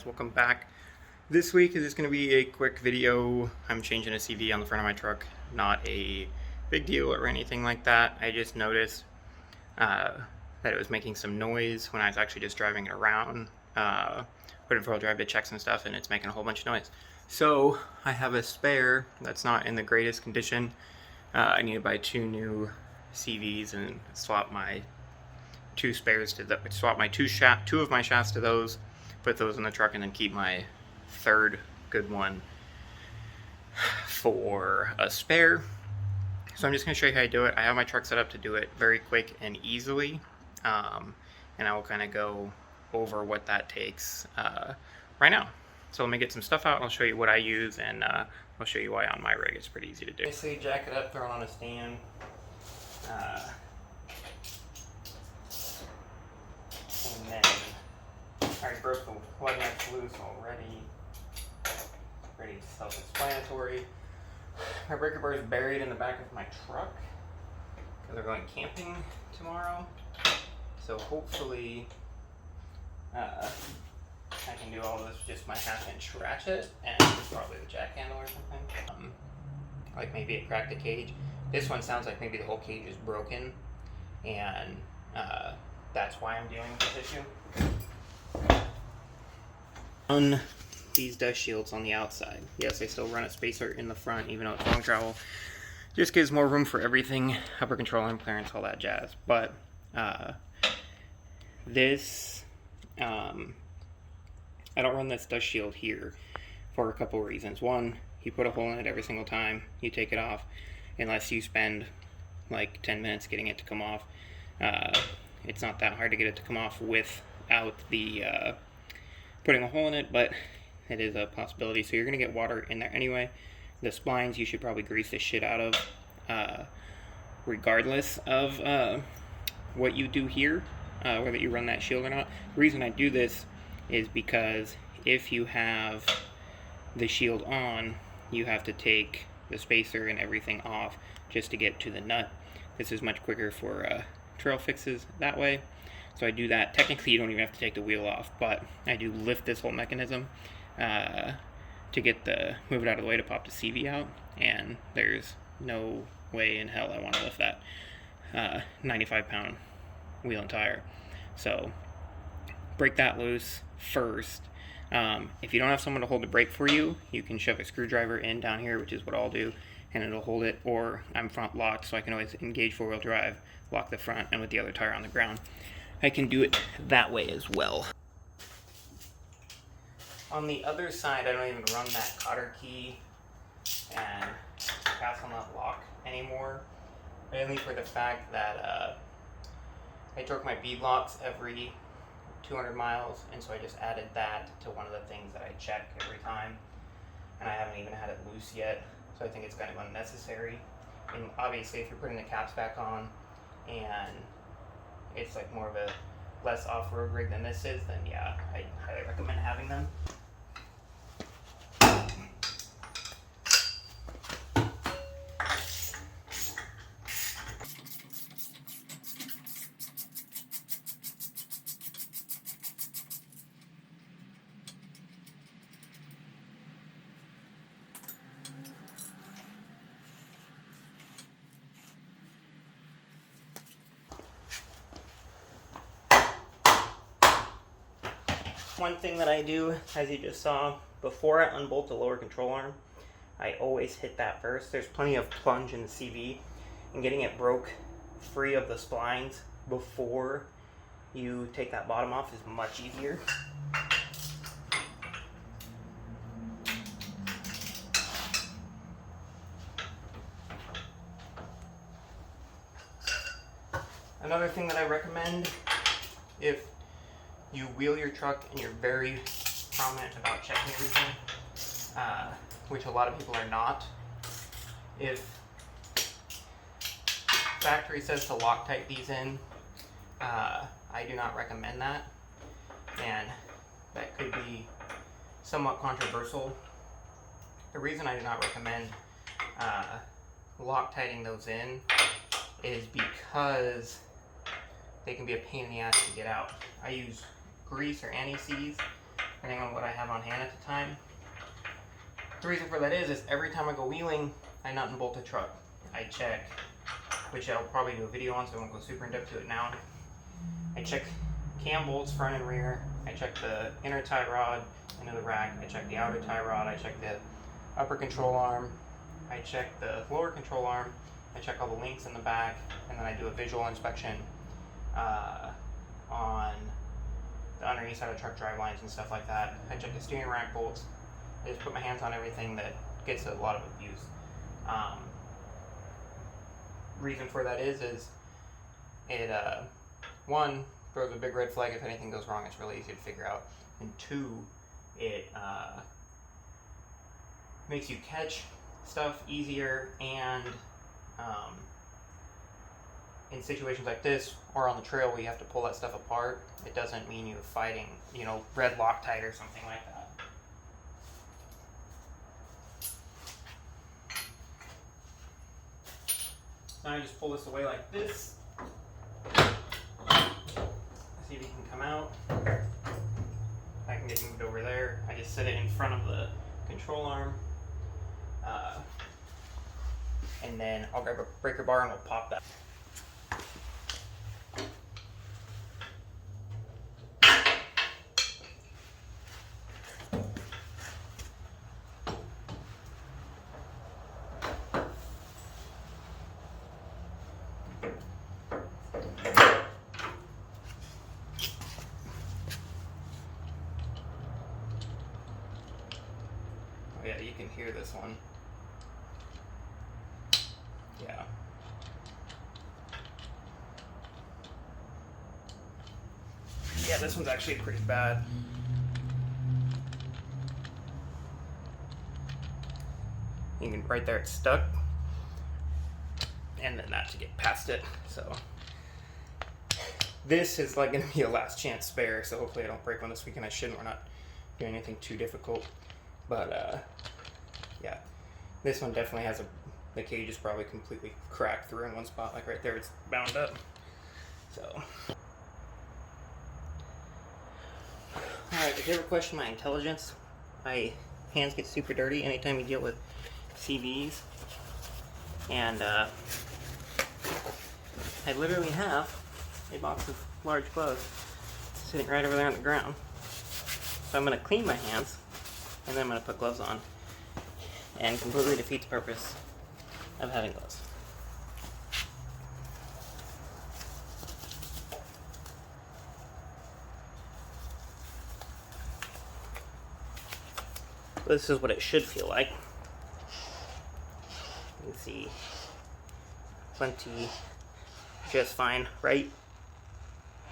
guys, welcome back. This week is just going to be a quick video. I'm changing a CV on the front of my truck. Not a big deal or anything like that. I just noticed that it was making some noise when I was actually just driving it around. Put it in 4-wheel drive to check some stuff and it's making a whole bunch of noise. So I have a spare that's not in the greatest condition. I need to buy 2 new CVs and swap my 2 spares to swap my 2 of my shafts to those, put those in the truck, and then keep my 3rd good one for a spare. So I'm just going to show you how I do it. I have my truck set up to do it very quick and easily, and I will kind of go over what that takes right now. So let me get some stuff out and I'll show you what I use, and I'll show you why on my rig it's pretty easy to do. Basically jack it up, throw it on a stand. And then I already broke the plug nuts loose already. Pretty self-explanatory. My breaker bar is buried in the back of my truck because we're going camping tomorrow. So hopefully I can do all of this with just my 1/2-inch ratchet and probably the jack handle or something. Like maybe it cracked the cage. This one sounds like maybe the whole cage is broken, and that's why I'm dealing with this issue. On these dust shields on the outside, yes, I still run a spacer in the front even though it's long travel. Just gives more room for everything, upper control arm clearance, all that jazz. But this, I don't run this dust shield here for a couple reasons. One, you put a hole in it every single time you take it off, unless you spend like 10 minutes getting it to come off. It's not that hard to get it to come off without the putting a hole in it, but it is a possibility. So you're going to get water in there anyway. The splines you should probably grease the shit out of, regardless of what you do here, whether you run that shield or not. The reason I do this is because if you have the shield on, you have to take the spacer and everything off just to get to the nut. This is much quicker for trail fixes that way. So I do that. Technically you don't even have to take the wheel off, but I do lift this whole mechanism to get move it out of the way to pop the CV out, and there's no way in hell I want to lift that 95-pound wheel and tire. So break that loose first. If you don't have someone to hold the brake for you, you can shove a screwdriver in down here, which is what I'll do, and it'll hold it. Or I'm front locked, so I can always engage 4-wheel drive, lock the front, and with the other tire on the ground, I can do it that way as well. On the other side, I don't even run that cotter key and pass on that lock anymore, mainly for the fact that I torque my bead locks every 200 miles, and so I just added that to one of the things that I check every time, and I haven't even had it loose yet, so I think it's kind of unnecessary. And obviously if you're putting the caps back on and it's like more of a less off-road rig than this is, then yeah, I highly recommend having them. One thing that I do, as you just saw, before I unbolt the lower control arm, I always hit that first. There's plenty of plunge in the CV, and getting it broke free of the splines before you take that bottom off is much easier. Another thing that I recommend, if you wheel your truck and you're very prominent about checking everything, which a lot of people are not, if factory says to Loctite these in, I do not recommend that, and that could be somewhat controversial. The reason I do not recommend Loctiting those in is because they can be a pain in the ass to get out. I use grease or anti-seize depending on what I have on hand at the time. The reason for that is every time I go wheeling, I nut and bolt the truck. I check, which I'll probably do a video on, so I won't go super in depth to it now. I check cam bolts front and rear. I check the inner tie rod into the rack. I check the outer tie rod. I check the upper control arm. I check the lower control arm. I check all the links in the back, and then I do a visual inspection on the underneath side of truck drive lines and stuff like that. I check the steering rack bolts. I just put my hands on everything that gets a lot of abuse. Reason for that is it one, throws a big red flag if anything goes wrong. It's really easy to figure out, and two, it makes you catch stuff easier, and in situations like this or on the trail where you have to pull that stuff apart, it doesn't mean you're fighting, red Loctite or something like that. Now I just pull this away like this. See if he can come out. I can get moved over there. I just set it in front of the control arm. And then I'll grab a breaker bar and we'll pop that. Oh yeah, you can hear this one. Yeah. Yeah, this one's actually pretty bad. You can, right there it's stuck. And then that to get past it, so. This is like gonna be a last chance spare, so hopefully I don't break one this weekend. I shouldn't, we're not doing anything too difficult. But yeah, this one definitely has the cage is probably completely cracked through in one spot, like right there it's bound up. So, alright, if you ever question my intelligence, my hands get super dirty anytime you deal with CVs, and I literally have a box of large gloves sitting right over there on the ground. So I'm going to clean my hands, and then I'm going to put gloves on, and completely defeats the purpose of having gloves. This is what it should feel like. You can see plenty, just fine. Right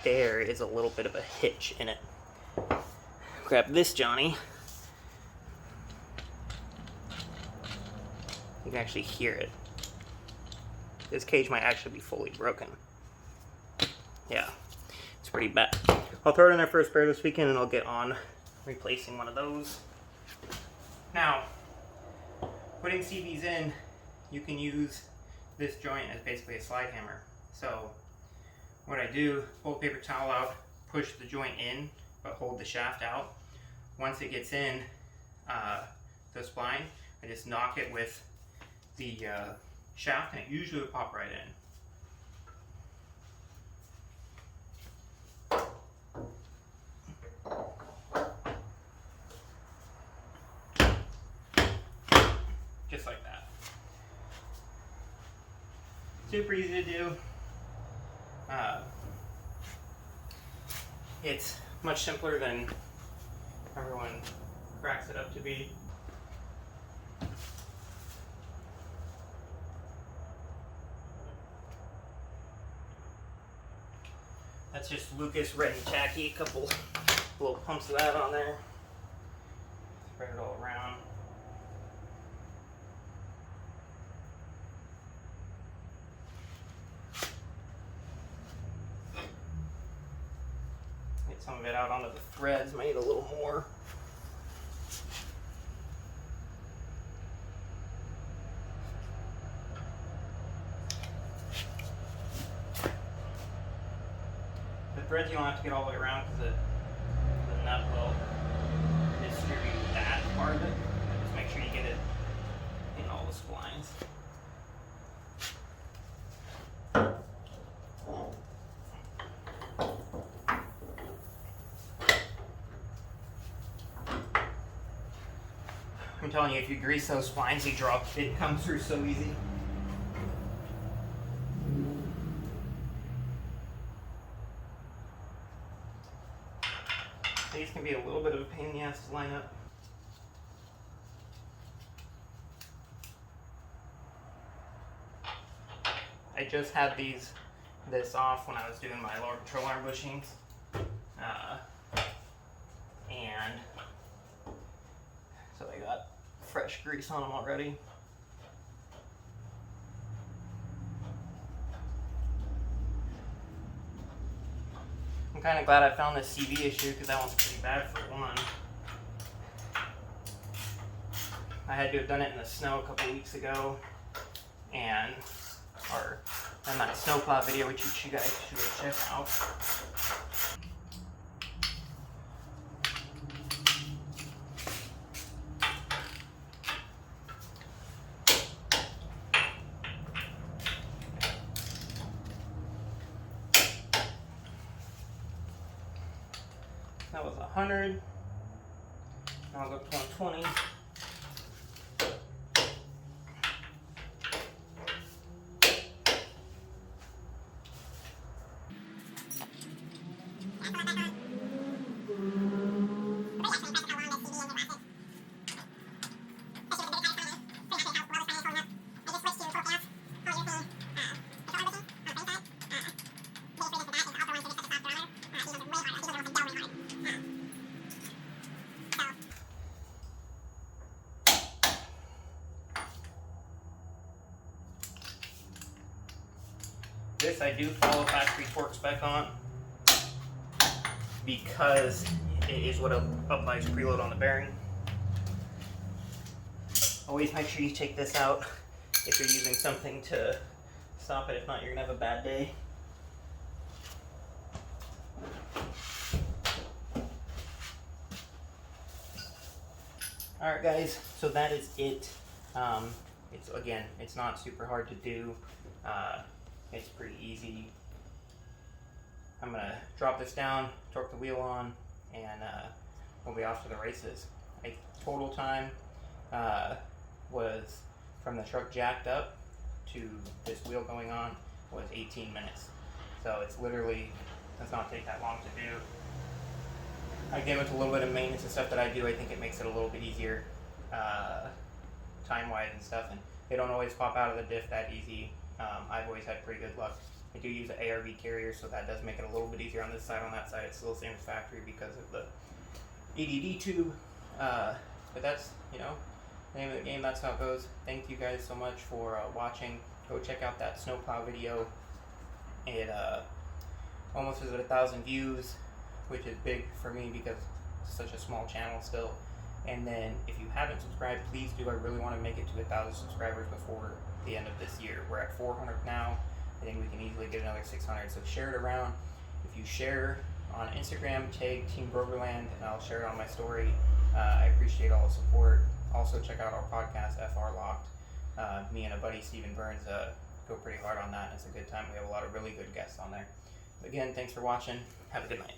there is a little bit of a hitch in it. Grab this Johnny. You can actually hear it. This cage might actually be fully broken. Yeah, it's pretty bad. I'll throw it in there for a spare this weekend, and I'll get on replacing one of those. Now, putting CVs in, you can use this joint as basically a slide hammer. So, what I do, pull the paper towel out, push the joint in, but hold the shaft out. Once it gets in the spline, I just knock it with the shaft, and it usually will pop right in. Just like that. Super easy to do. It's much simpler than everyone cracks it up to be. That's just Lucas Red and Tacky, a couple little pumps of that on there. Spread it all around. Get some of it out onto the threads, might need a little more. The threads you don't have to get all the way around because the nut will I'm telling you, if you grease those splines, it comes through so easy. These can be a little bit of a pain in the ass to line up. I just had this off when I was doing my lower control arm bushings, and so they got fresh grease on them already. I'm kind of glad I found this CV issue because that one's pretty bad for one. I had to have done it in the snow a couple weeks ago, and that snowplow video, which you guys should go check out. That was 100. Now I'll go to 120. This I do follow factory torque spec on because it is what applies preload on the bearing. Always make sure you take this out if you're using something to stop it. If not, you're gonna have a bad day. Alright guys, so that is it. It's not super hard to do. It's pretty easy. I'm gonna drop this down, torque the wheel on, and we'll be off to the races. Total time was from the truck jacked up to this wheel going on was 18 minutes. So it's literally does not take that long to do. Again, with a little bit of maintenance and stuff that I do, I think it makes it a little bit easier time-wise and stuff. And they don't always pop out of the diff that easy. I've always had pretty good luck. I do use an ARB carrier, so that does make it a little bit easier on this side. On that side, it's still the same as factory because of the EDD tube. But that's, the name of the game. That's how it goes. Thank you guys so much for watching. Go check out that snowplow video. It almost is at 1,000 views, which is big for me because it's such a small channel still. And then if you haven't subscribed, please do. I really want to make it to 1,000 subscribers before the end of this year. We're at 400 now. I think we can easily get another 600. So share it around. If you share on Instagram, tag Team Broverland, and I'll share it on my story. I appreciate all the support. Also check out our podcast, FR Locked. Me and a buddy, Steven Burns, go pretty hard on that. It's a good time. We have a lot of really good guests on there. Again, thanks for watching. Have a good night.